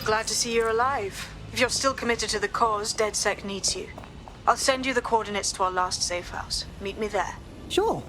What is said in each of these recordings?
Glad to see you're alive. If you're still committed to the cause, DedSec needs you. I'll send you the coordinates to our last safe house. Meet me there. Sure.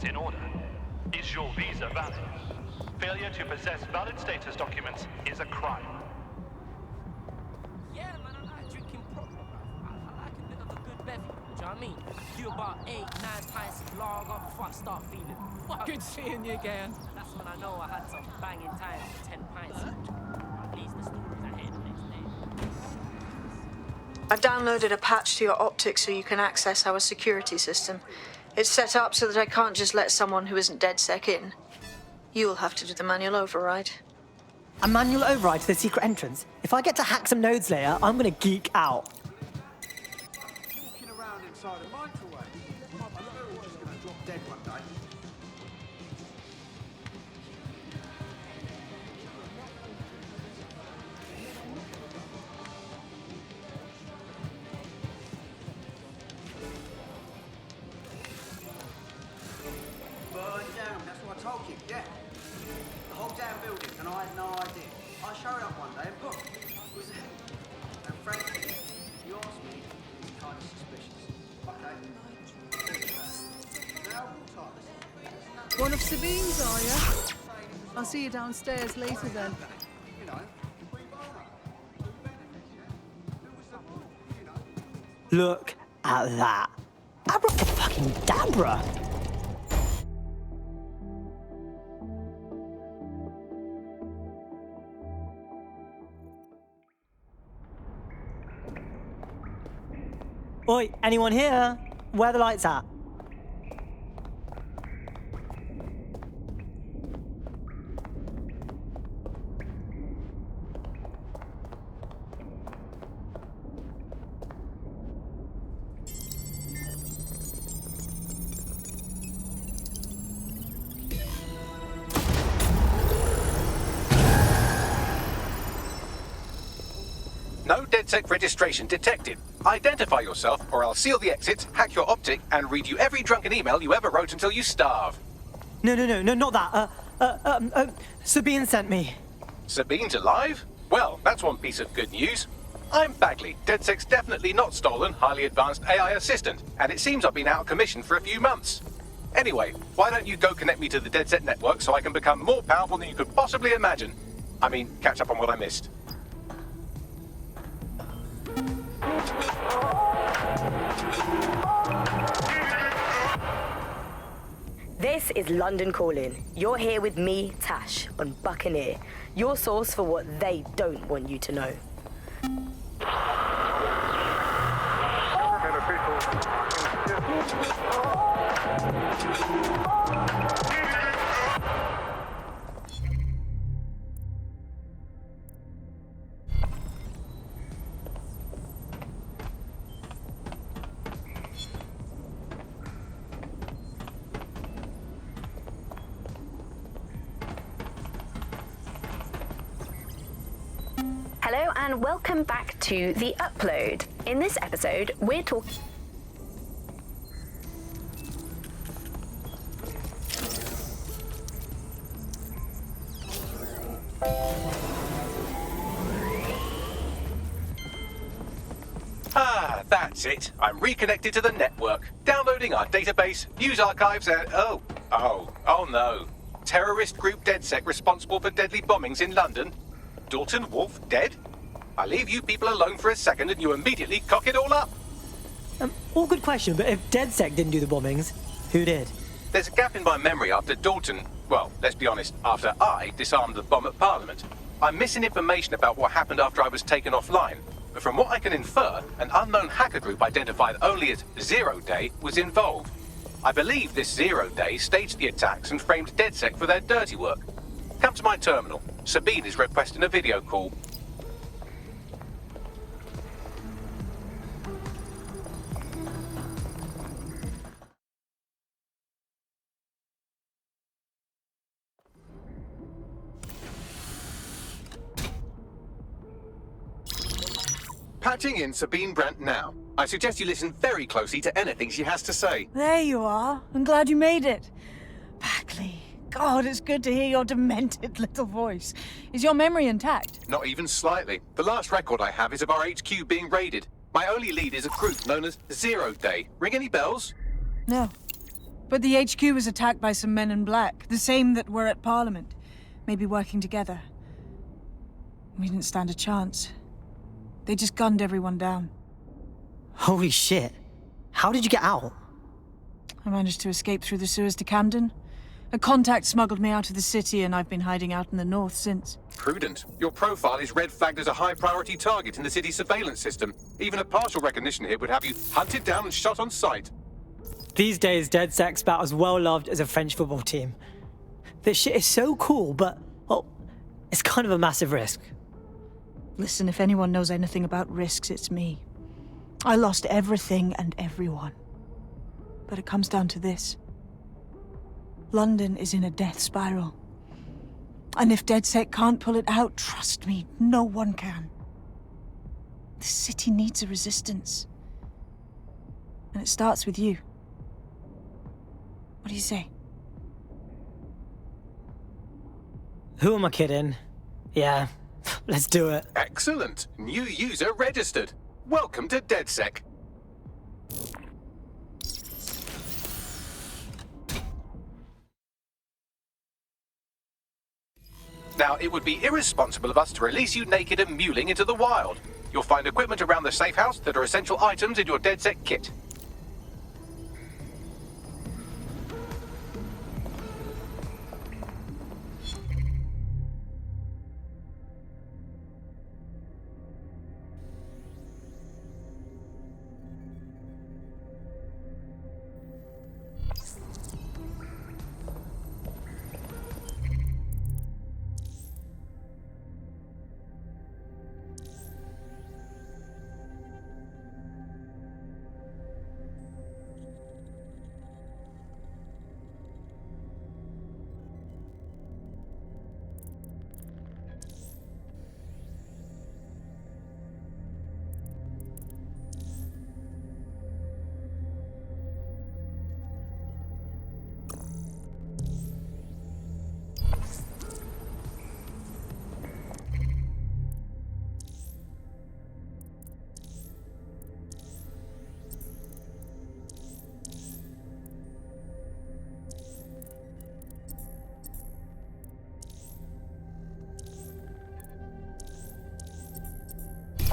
In order. Is your visa valid? Failure to possess valid status documents is a crime. Yeah, man, I like drinking proper. I like a bit of a good bevy. Do you know what I mean? Do about 8-9 pints of lager before I start feeling Good seeing you again. That's when I know I had some banging times for 10 pints. At least the stories I hear the next day. I've downloaded a patch to your optics so you can access our security system. It's set up so that I can't just let someone who isn't DedSec in. You'll have to do the manual override. A manual override to the secret entrance? If I get to hack some nodes later, I'm gonna geek out. Walking around inside a microwave. My girl's just gonna drop dead one day. Burned down, that's what I told you, yeah. The whole damn building, and I had no idea. I showed up one day and poof, it was there. And frankly, if you ask me, it's kind of suspicious. Okay. Now, Thomas. One of Sabine's, are you? I'll see you downstairs later then. You know. Look at that. Abracadabra. Oi, anyone here? Where are the lights at? No DedSec registration detected. Identify yourself, or I'll seal the exits, hack your optic, and read you every drunken email you ever wrote until you starve. No, not that. Sabine sent me. Sabine's alive? Well, that's one piece of good news. I'm Bagley, DedSec's definitely not stolen, highly advanced AI assistant, and it seems I've been out of commission for a few months. Anyway, why don't you go connect me to the DedSec network so I can become more powerful than you could possibly imagine? I mean, catch up on what I missed. This is London Calling. You're here with me, Tash, on Buccaneer, your source for what they don't want you to know. and welcome back to The Upload. In this episode, we're talking... Ah, that's it. I'm reconnected to the network, downloading our database, news archives, and oh no. Terrorist group DedSec responsible for deadly bombings in London. Dalton Wolf dead? I leave you people alone for a second and you immediately cock it all up. All good question, but if DedSec didn't do the bombings, who did? There's a gap in my memory after Dalton, well, let's be honest, after I disarmed the bomb at Parliament. I'm missing information about what happened after I was taken offline. But from what I can infer, an unknown hacker group identified only as Zero Day was involved. I believe this Zero Day staged the attacks and framed DedSec for their dirty work. Come to my terminal. Sabine is requesting a video call. Patching in Sabine Brandt now. I suggest you listen very closely to anything she has to say. There you are. I'm glad you made it. Bagley. God, it's good to hear your demented little voice. Is your memory intact? Not even slightly. The last record I have is of our HQ being raided. My only lead is a group known as Zero Day. Ring any bells? No. But the HQ was attacked by some men in black, the same that were at Parliament. Maybe working together. We didn't stand a chance. They just gunned everyone down. Holy shit. How did you get out? I managed to escape through the sewers to Camden. A contact smuggled me out of the city, and I've been hiding out in the north since. Prudent. Your profile is red flagged as a high-priority target in the city's surveillance system. Even a partial recognition hit would have you hunted down and shot on sight. These days, DedSec's about as well loved as a French football team. This shit is so cool, but, well, it's kind of a massive risk. Listen, if anyone knows anything about risks, it's me. I lost everything and everyone. But it comes down to this. London is in a death spiral. And if DedSec can't pull it out, trust me, no one can. The city needs a resistance. And it starts with you. What do you say? Who am I kidding? Yeah, let's do it. Excellent. New user registered. Welcome to DedSec. Now, it would be irresponsible of us to release you naked and mewling into the wild. You'll find equipment around the safe house that are essential items in your DedSec kit.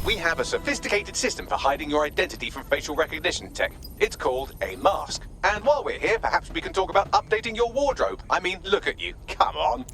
We have a sophisticated system for hiding your identity from facial recognition tech. It's called a mask. And while we're here, perhaps we can talk about updating your wardrobe. I mean, look at you. Come on.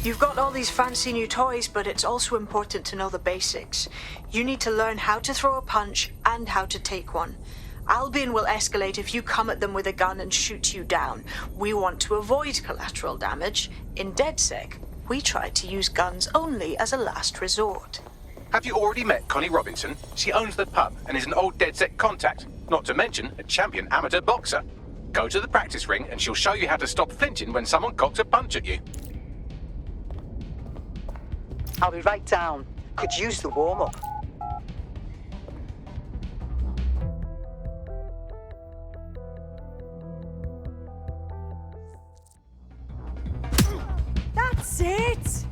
You've got all these fancy new toys, but it's also important to know the basics. You need to learn how to throw a punch and how to take one. Albion will escalate if you come at them with a gun and shoot you down. We want to avoid collateral damage. In DedSec, we try to use guns only as a last resort. Have you already met Connie Robinson? She owns the pub and is an old DedSec contact, not to mention a champion amateur boxer. Go to the practice ring and she'll show you how to stop flinching when someone cocks a punch at you. I'll be right down. Could use the warm-up. That's it!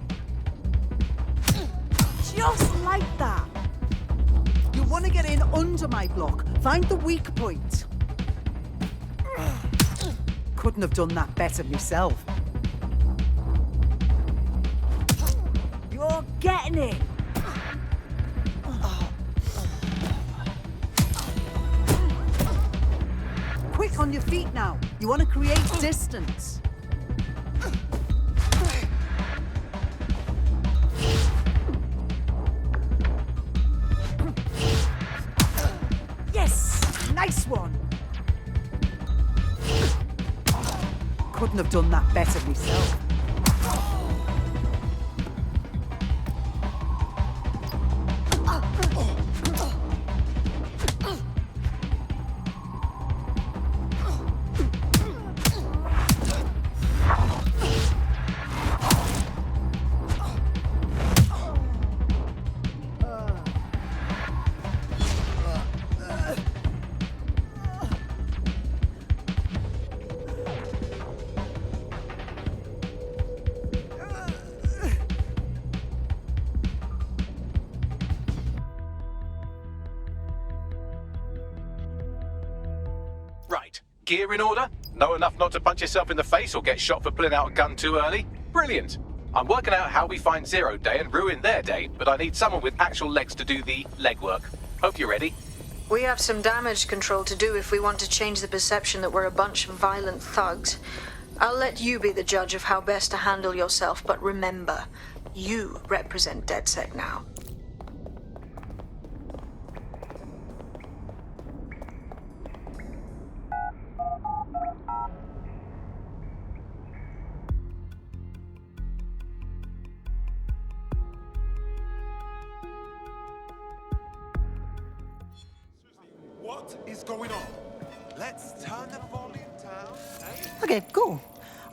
Just like that. You want to get in under my block. Find the weak point. Couldn't have done that better myself. You're getting it! Quick on your feet now. You want to create distance. Yes! Nice one! Couldn't have done that better myself. Right. Gear in order? Know enough not to punch yourself in the face or get shot for pulling out a gun too early? Brilliant. I'm working out how we find Zero Day and ruin their day, but I need someone with actual legs to do the legwork. Hope you're ready. We have some damage control to do if we want to change the perception that we're a bunch of violent thugs. I'll let you be the judge of how best to handle yourself, but remember, you represent DedSec now. What is going on? Let's turn the volume down. Okay, cool.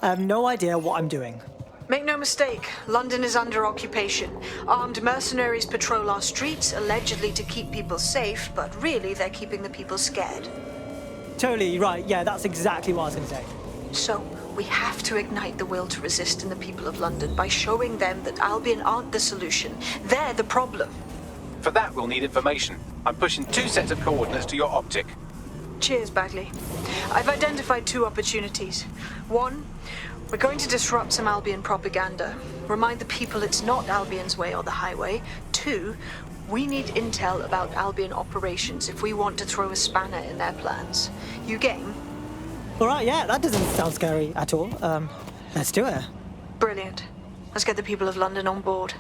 I have no idea what I'm doing. Make no mistake, London is under occupation. Armed mercenaries patrol our streets, allegedly to keep people safe, but really they're keeping the people scared. Totally right, yeah, that's exactly what I was going to say. So, we have to ignite the will to resist in the people of London by showing them that Albion aren't the solution. They're the problem. For that, we'll need information. I'm pushing 2 sets of coordinates to your optic. Cheers, Bagley. I've identified 2 opportunities. 1, we're going to disrupt some Albion propaganda. Remind the people it's not Albion's way or the highway. 2, we need intel about Albion operations if we want to throw a spanner in their plans. You game? Alright, yeah, that doesn't sound scary at all. Let's do it. Brilliant. Let's get the people of London on board.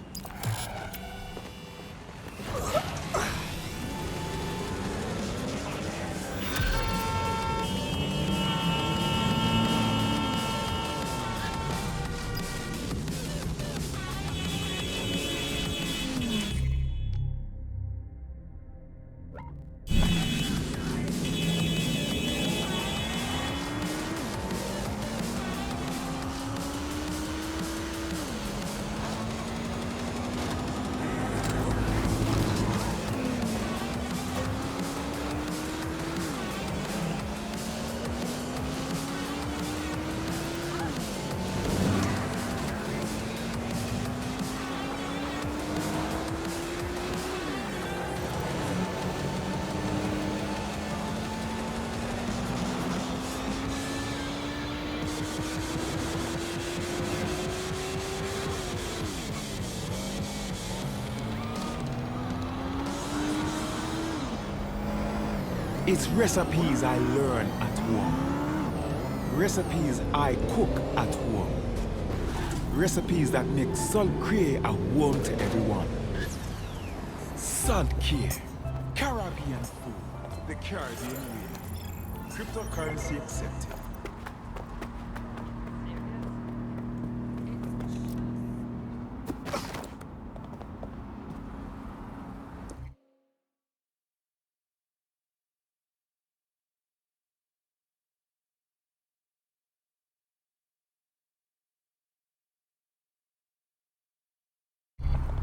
It's recipes I learn at home. Recipes I cook at home. Recipes that make Salt Cray a home to everyone. Salt Cray. Caribbean food. The Caribbean way. Cryptocurrency accepted.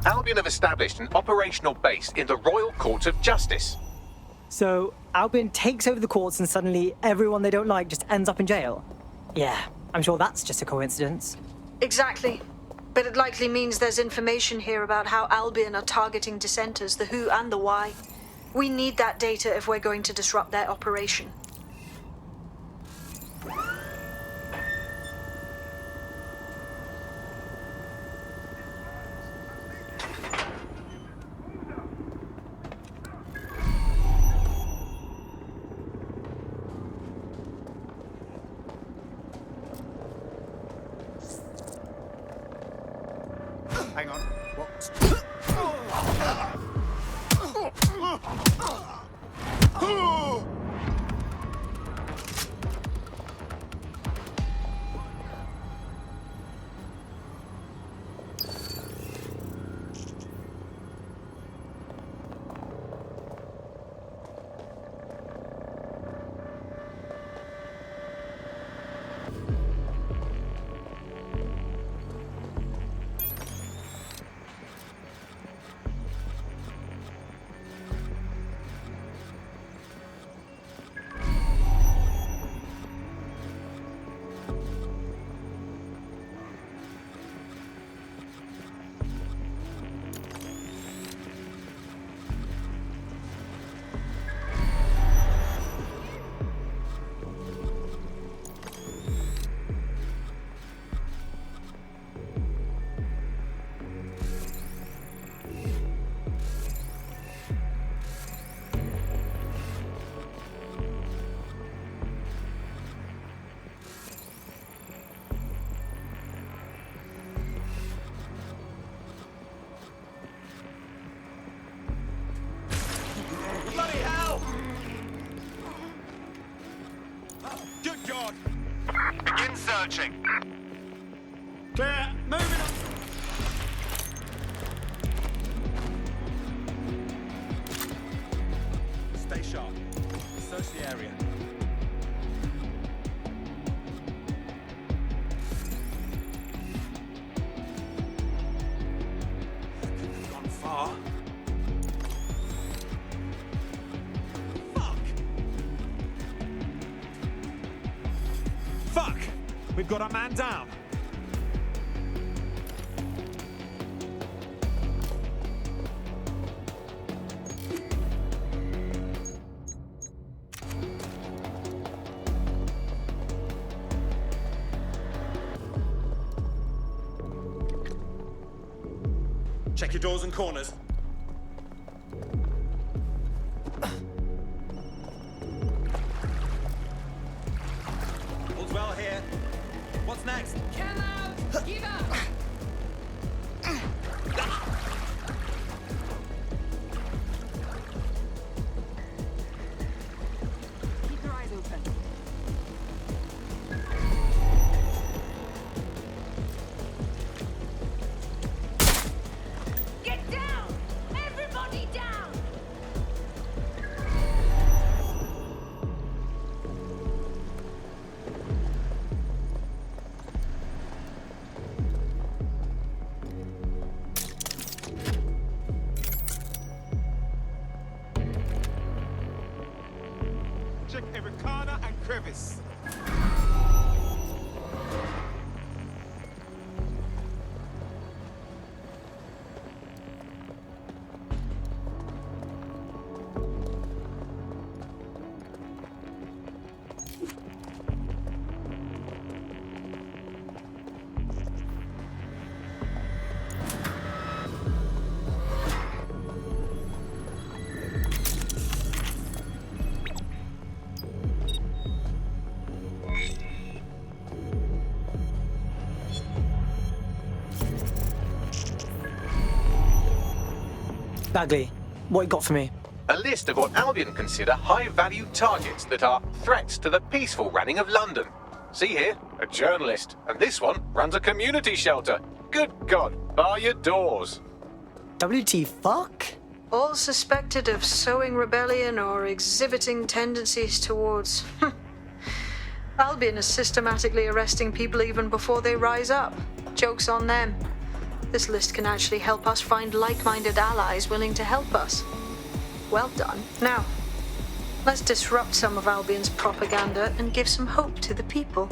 Albion have established an operational base in the Royal Court of Justice. So Albion takes over the courts and suddenly everyone they don't like just ends up in jail? Yeah, I'm sure that's just a coincidence. Exactly. But it likely means there's information here about how Albion are targeting dissenters, the who and the why. We need that data if we're going to disrupt their operation. Hang on. What? Bloody hell! Good God! Begin searching. Clear! Moving on! Stay sharp. Search the area. Gone far. Fuck! We've got a man down. Check your doors and corners. All's well here. What's next? Come out! Give up! Keep your eyes open. Get down! Everybody down! Check every corner and crevice. Bagley, what you got for me? A list of what Albion consider high-value targets that are threats to the peaceful running of London. See here, a journalist, and this one runs a community shelter. Good God, bar your doors. WT fuck? All suspected of sowing rebellion or exhibiting tendencies towards. Albion is systematically arresting people even before they rise up. Joke's on them. This list can actually help us find like-minded allies willing to help us. Well done. Now, let's disrupt some of Albion's propaganda and give some hope to the people.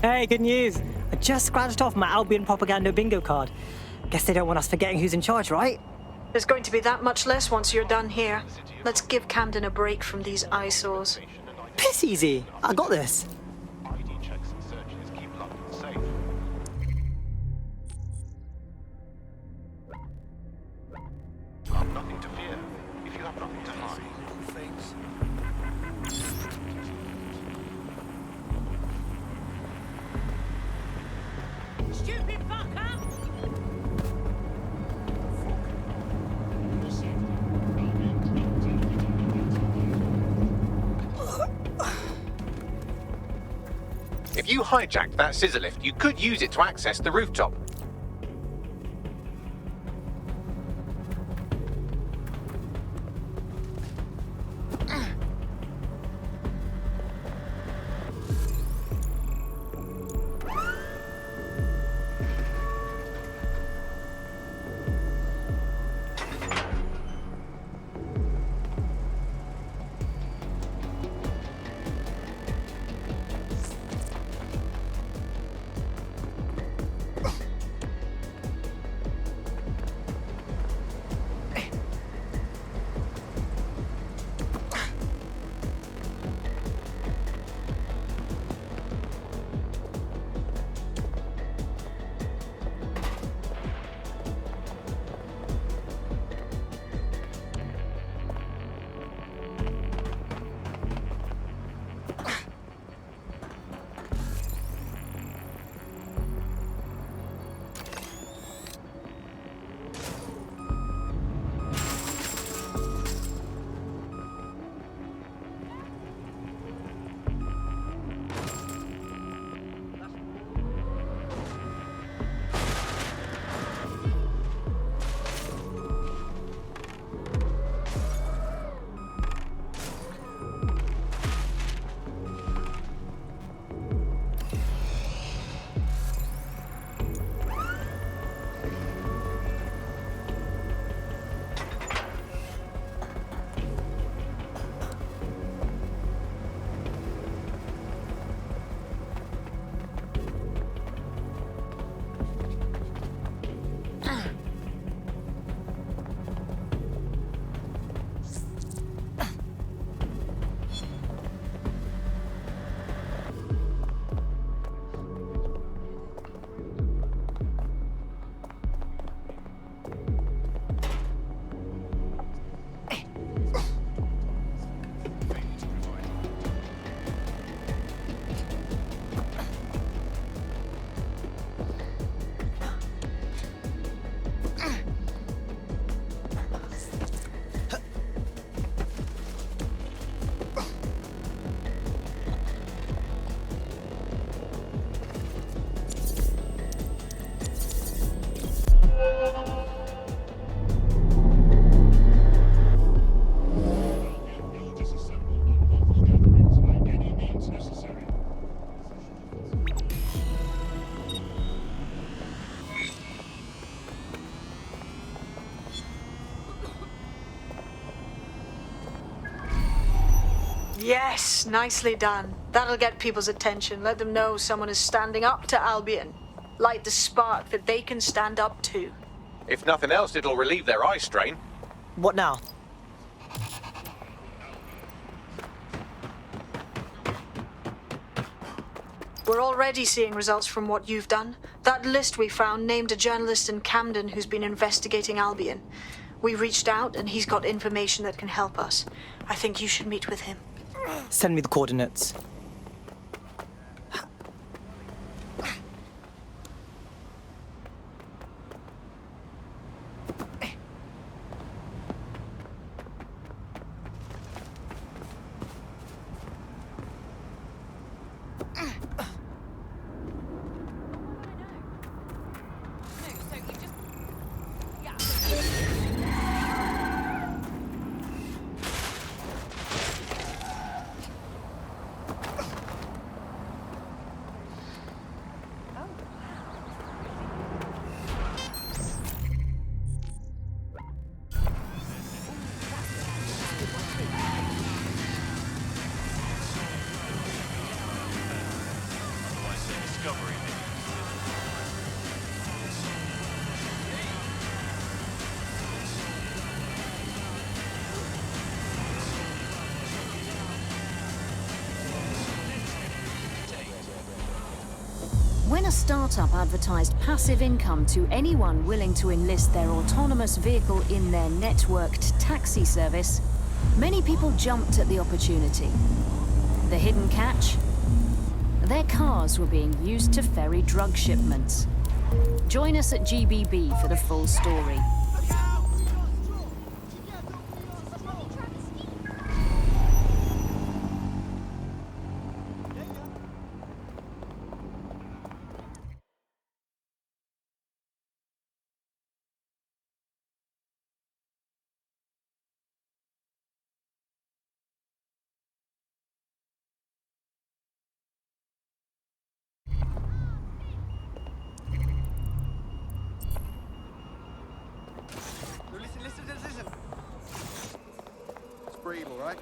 Hey, good news. I just scratched off my Albion propaganda bingo card. Guess they don't want us forgetting who's in charge, right? There's going to be that much less once you're done here. Let's give Camden a break from these eyesores. Piss easy. I got this. ID checks and searches keep London safe. Nothing to fear if you have nothing to hide. Stupid fucker! If you hijacked that scissor lift, you could use it to access the rooftop. Yes, nicely done. That'll get people's attention. Let them know someone is standing up to Albion. Light the spark that they can stand up to. If nothing else, it'll relieve their eye strain. What now? We're already seeing results from what you've done. That list we found named a journalist in Camden who's been investigating Albion. We reached out and he's got information that can help us. I think you should meet with him. Send me the coordinates. When a startup advertised passive income to anyone willing to enlist their autonomous vehicle in their networked taxi service, many people jumped at the opportunity. The hidden catch? Their cars were being used to ferry drug shipments. Join us at GBB for the full story. Listen. Let's breathe, all right?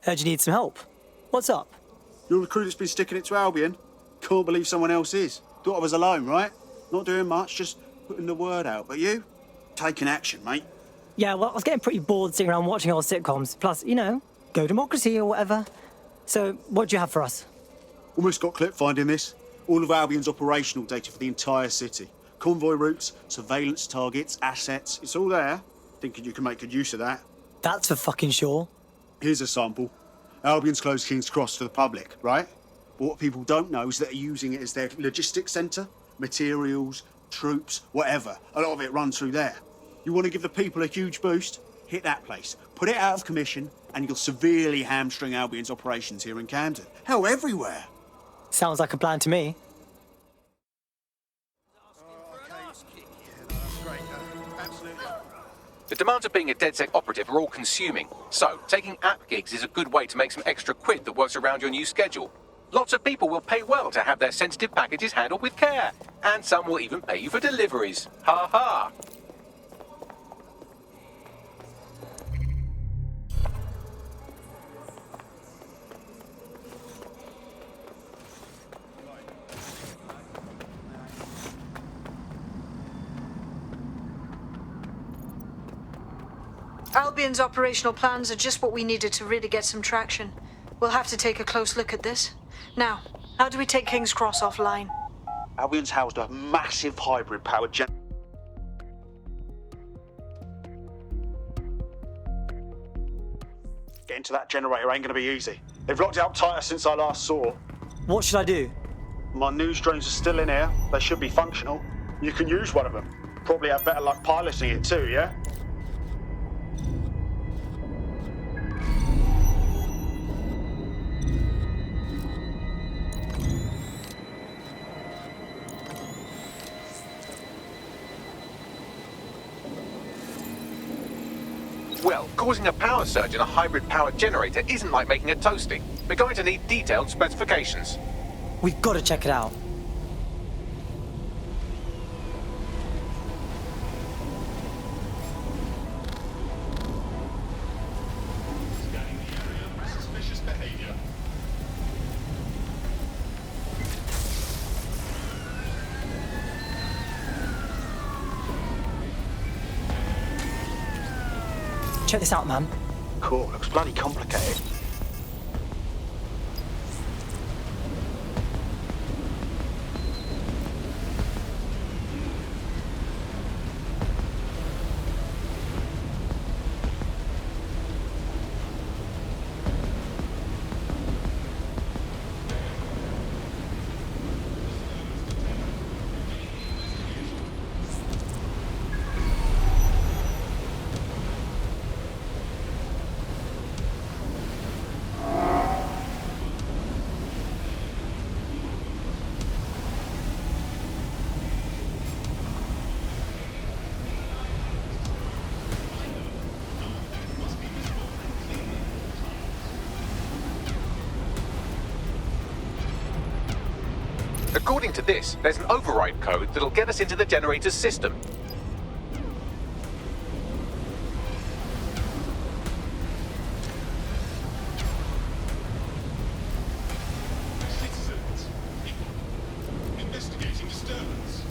Heard you need some help. What's up? You're the crew that's been sticking it to Albion. Can't believe someone else is. Thought I was alone, right? Not doing much, just putting the word out. But you? Taking action, mate. Yeah, well, I was getting pretty bored sitting around watching old sitcoms. Plus, you know, go democracy or whatever. So, what do you have for us? Almost got clip finding this. All of Albion's operational data for the entire city. Convoy routes, surveillance targets, assets. It's all there. Thinking you can make good use of that. That's for fucking sure. Here's a sample. Albion's closed King's Cross to the public, right? But what people don't know is that they're using it as their logistics centre. Materials, troops, whatever. A lot of it runs through there. You want to give the people a huge boost? Hit that place. Put it out of commission, and you'll severely hamstring Albion's operations here in Camden. Hell, everywhere. Sounds like a plan to me. The demands of being a DedSec operative are all consuming, so taking app gigs is a good way to make some extra quid that works around your new schedule. Lots of people will pay well to have their sensitive packages handled with care, and some will even pay you for deliveries. Ha ha! Albion's operational plans are just what we needed to really get some traction. We'll have to take a close look at this. Now, how do we take King's Cross offline? Albion's housed a massive hybrid-powered Getting to that generator ain't gonna be easy. They've locked it up tighter since I last saw. What should I do? My news drones are still in here. They should be functional. You can use one of them. Probably have better luck piloting it too, yeah? Well, causing a power surge in a hybrid-powered generator isn't like making a toasty. We're going to need detailed specifications. We've got to check it out. behavior. Check this out, man. Cool, looks bloody complicated. According to this, there's an override code that'll get us into the generator's system. Citizens, investigating disturbance.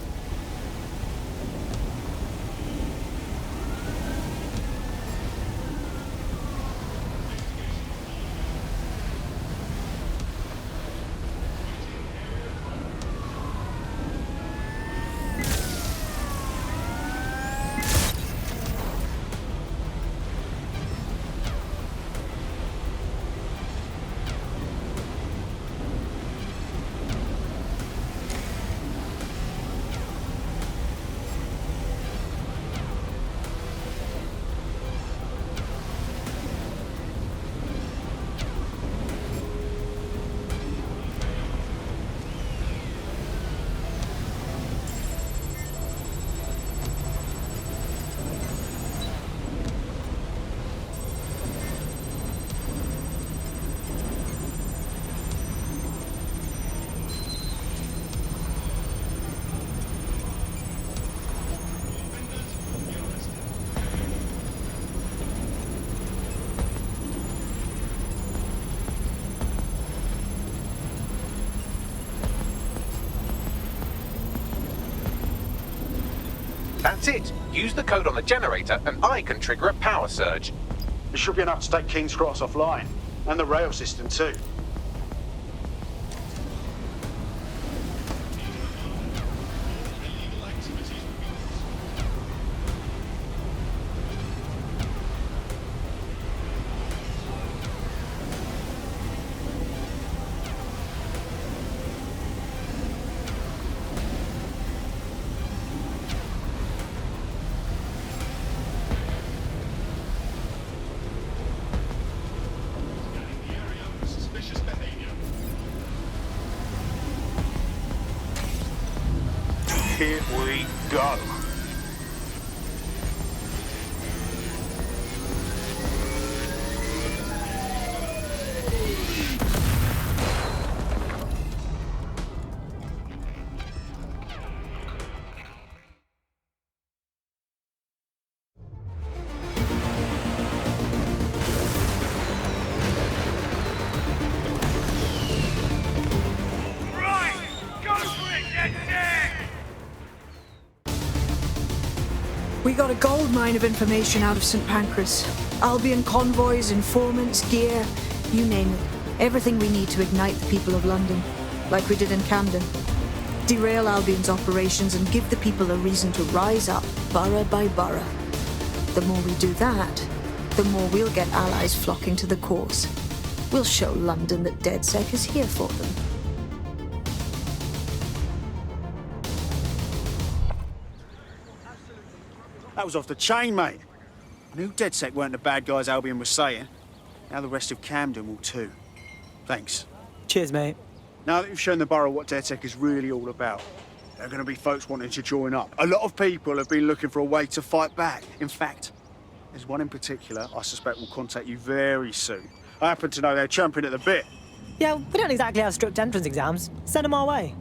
That's it. Use the code on the generator and I can trigger a power surge. It should be enough to take King's Cross offline, and the rail system too. Suspicious behavior. Here we go. We got a gold mine of information out of St. Pancras. Albion convoys, informants, gear, you name it. Everything we need to ignite the people of London, like we did in Camden. Derail Albion's operations and give the people a reason to rise up, borough by borough. The more we do that, the more we'll get allies flocking to the cause. We'll show London that DedSec is here for them. That was off the chain, mate. I knew DedSec weren't the bad guys Albion was saying. Now the rest of Camden will too. Thanks. Cheers, mate. Now that you've shown the borough what DedSec is really all about, there are going to be folks wanting to join up. A lot of people have been looking for a way to fight back. In fact, there's one in particular I suspect will contact you very soon. I happen to know they're champing at the bit. Yeah, we don't exactly have strict entrance exams. Send them our way.